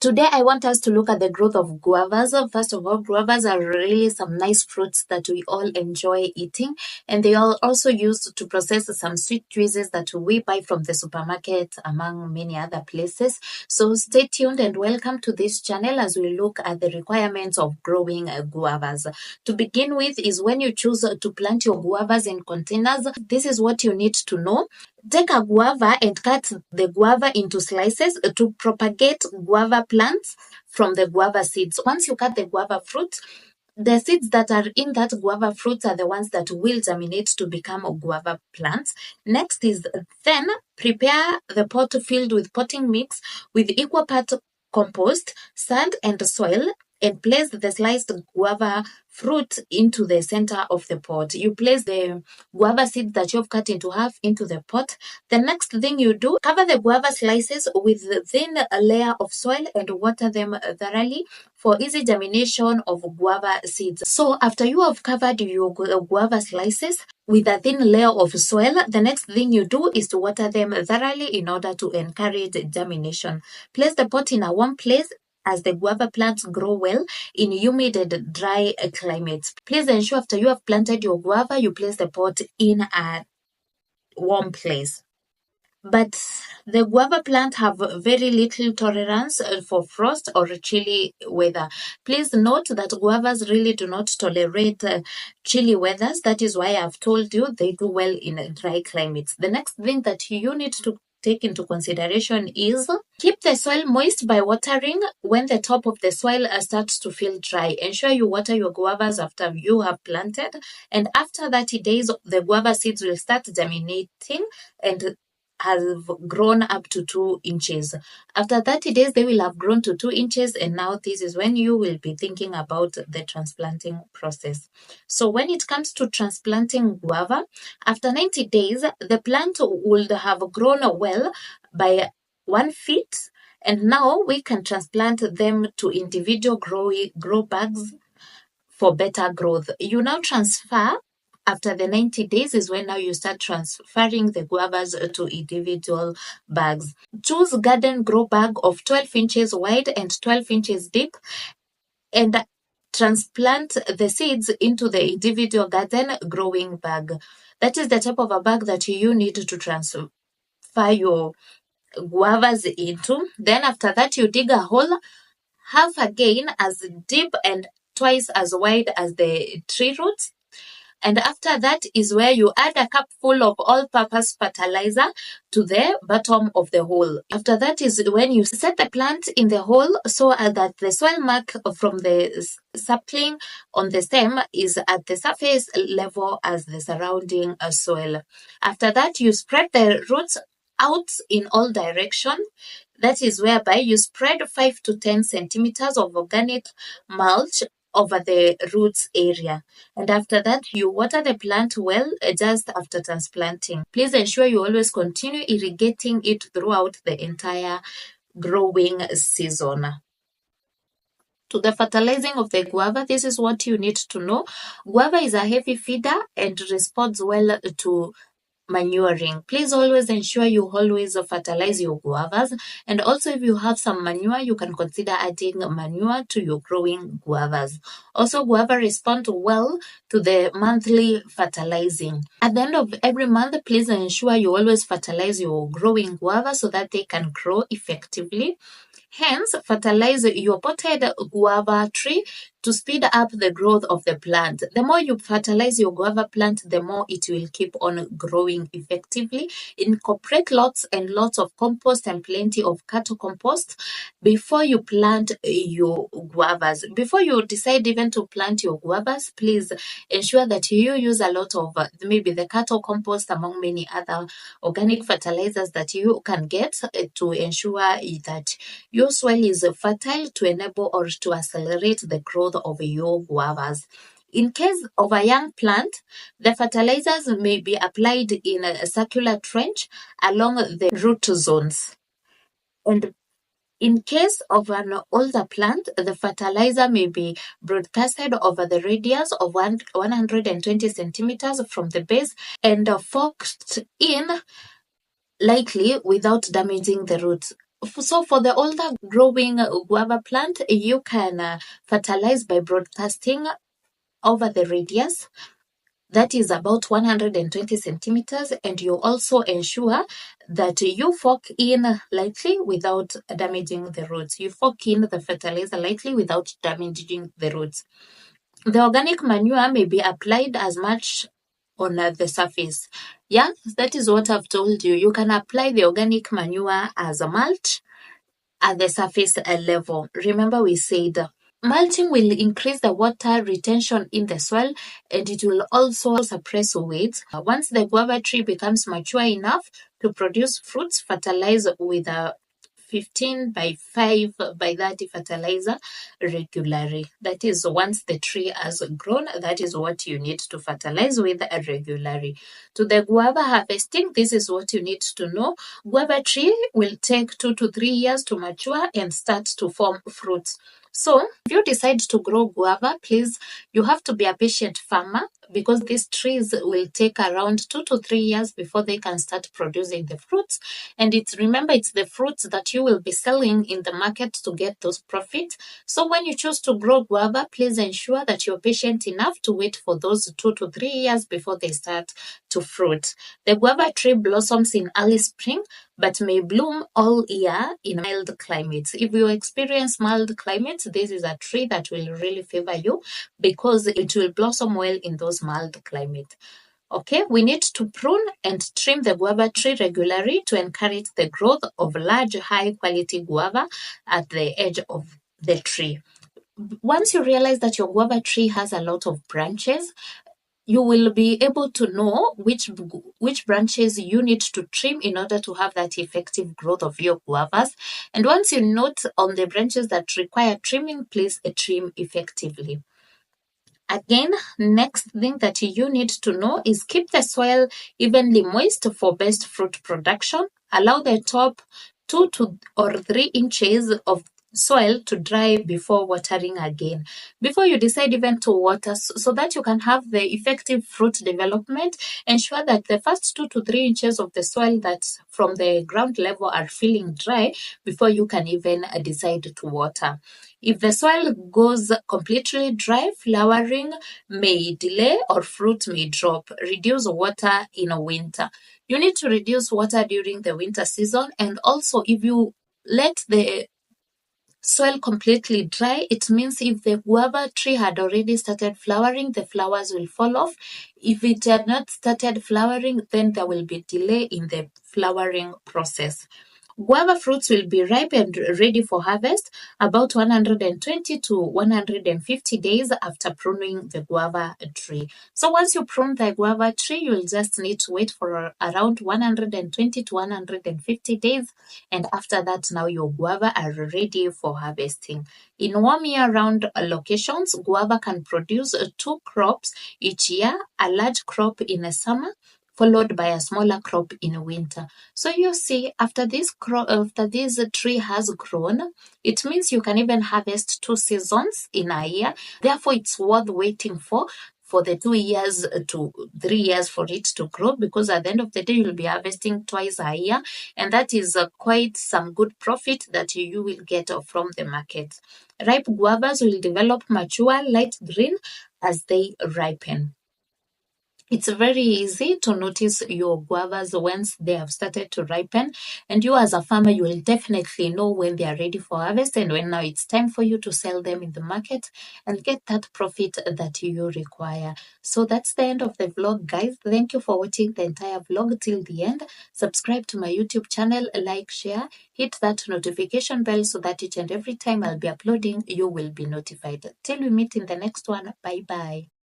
Today, I want us to look at the growth of guavas. First of all, guavas are really some nice fruits that we all enjoy eating, and they are also used to process some sweet juices that we buy from the supermarket, among many other places. So, stay tuned and welcome to this channel as we look at the requirements of growing guavas. To begin with, is when you choose to plant your guavas in containers, this is what you need to know. Take a guava and cut the guava into slices to propagate guava plants from the guava seeds. Once you cut the guava fruit, the seeds that are in that guava fruits are the ones that will germinate to become guava plants. Next is then prepare the pot filled with potting mix with equal part compost, sand, and soil, and place the sliced guava fruit into the center of the pot. You place the guava seeds that you've cut into half into the pot. The next thing you do, cover the guava slices with a thin layer of soil and water them thoroughly for easy germination of guava seeds. So after you have covered your guava slices with a thin layer of soil, the next thing you do is to water them thoroughly in order to encourage germination. Place the pot in a warm place as the guava plants grow well in humid and dry climates. Please ensure after you have planted your guava, you place the pot in a warm place. But the guava plant have very little tolerance for frost or chilly weather. Please note that guavas really do not tolerate chilly weathers. That is why I've told you they do well in dry climates. The next thing that you need to take into consideration is keep the soil moist by watering when the top of the soil starts to feel dry. Ensure you water your guavas after you have planted, and after 30 days, the guava seeds will start germinating and have grown up to 2 inches. After 30 days, they will have grown to 2 inches, and now this is when you will be thinking about the transplanting process. So when it comes to transplanting guava, after 90 days, the plant would have grown well by 1 feet, and now we can transplant them to individual grow bags for better growth. You now transfer. After the 90 days is when now you start transferring the guavas to individual bags. Choose garden grow bag of 12 inches wide and 12 inches deep, and transplant the seeds into the individual garden growing bag. That is the type of a bag that you need to transfer your guavas into. Then after that, you dig a hole half again as deep and twice as wide as the tree roots. And after that is where you add a cup full of all-purpose fertilizer to the bottom of the hole. After that is when you set the plant in the hole so that the soil mark from the sapling on the stem is at the surface level as the surrounding soil. After that, you spread the roots out in all directions. That is whereby you spread 5 to 10 centimeters of organic mulch over the roots area. And after that, you water the plant well just after transplanting. Please ensure you always continue irrigating it throughout the entire growing season. To the fertilizing of the guava, this is what you need to know. Guava is a heavy feeder and responds well to manuring. Please always ensure you always fertilize your guavas, and also if you have some manure, you can consider adding manure to your growing guavas. Also, guava respond well to the monthly fertilizing. At the end of every month, please ensure you always fertilize your growing guava so that they can grow effectively. Hence, fertilize your potted guava tree to speed up the growth of the plant. The more you fertilize your guava plant, the more it will keep on growing effectively. Incorporate lots and lots of compost and plenty of cattle compost before you plant your guavas. Before you decide even to plant your guavas, please ensure that you use a lot of maybe the cattle compost among many other organic fertilizers that you can get to ensure that your soil is fertile to enable or to accelerate the growth of your guavas. In case of a young plant, the fertilizers may be applied in a circular trench along the root zones. And in case of an older plant, the fertilizer may be broadcasted over the radius of 120 centimeters from the base and forked in lightly without damaging the roots. So for the older growing guava plant, you can fertilize by broadcasting over the radius. That is about 120 centimeters, and you also ensure that you fork in lightly without damaging the roots. You fork in the fertilizer lightly without damaging the roots. The organic manure may be applied as much on the surface. Yeah, that is what I've told you. You can apply the organic manure as a mulch at the surface level. Remember, we said mulching will increase the water retention in the soil, and it will also suppress weeds. Once the guava tree becomes mature enough to produce fruits, fertilize with a 15 by 5 by 30 fertilizer regularly. That is, once the tree has grown, that is what you need to fertilize with regularly. To the guava harvesting, this is what you need to know. Guava tree will take 2 to 3 years to mature and start to form fruits. So, if you decide to grow guava, please, you have to be a patient farmer, because these trees will take around 2 to 3 years before they can start producing the fruits. And remember, it's the fruits that you will be selling in the market to get those profits. So when you choose to grow guava, please ensure that you're patient enough to wait for those 2 to 3 years before they start to fruit. The guava tree blossoms in early spring, but may bloom all year in mild climates. If you experience mild climates, this is a tree that will really favor you, because it will blossom well in those mild climates. Okay, we need to prune and trim the guava tree regularly to encourage the growth of large, high-quality guava at the edge of the tree. Once you realize that your guava tree has a lot of branches, you will be able to know which branches you need to trim in order to have that effective growth of your guavas. And once you note on the branches that require trimming, please trim effectively. Again, next thing that you need to know is keep the soil evenly moist for best fruit production. Allow the top 2 or 3 inches of soil to dry before watering again. Before you decide even to water, so that you can have the effective fruit development, ensure that the first 2 to 3 inches of the soil that's from the ground level are feeling dry before you can even decide to water. If the soil goes completely dry, flowering may delay or fruit may drop. Reduce water in winter. You need to reduce water during the winter season, and also if you let the soil completely dry, it means if the guava tree had already started flowering, the flowers will fall off. If it had not started flowering, then there will be delay in the flowering process. Guava fruits will be ripe and ready for harvest about 120 to 150 days after pruning the guava tree. So once you prune the guava tree, you'll just need to wait for around 120 to 150 days. And after that, now your guava are ready for harvesting. In warm year-round locations, guava can produce 2 crops each year, a large crop in the summer, followed by a smaller crop in winter. So you see, after this tree has grown, it means you can even harvest 2 seasons in a year. Therefore, it's worth waiting for the 2 years to 3 years for it to grow, because at the end of the day, you'll be harvesting twice a year, and that is quite some good profit that you will get from the market. Ripe guavas will develop mature light green as they ripen. It's very easy to notice your guavas once they have started to ripen, and you as a farmer, you will definitely know when they are ready for harvest and when now it's time for you to sell them in the market and get that profit that you require. So that's the end of the vlog, guys. Thank you for watching the entire vlog till the end. Subscribe to my YouTube channel, like, share, hit that notification bell so that each and every time I'll be uploading, you will be notified. Till we meet in the next one, bye bye.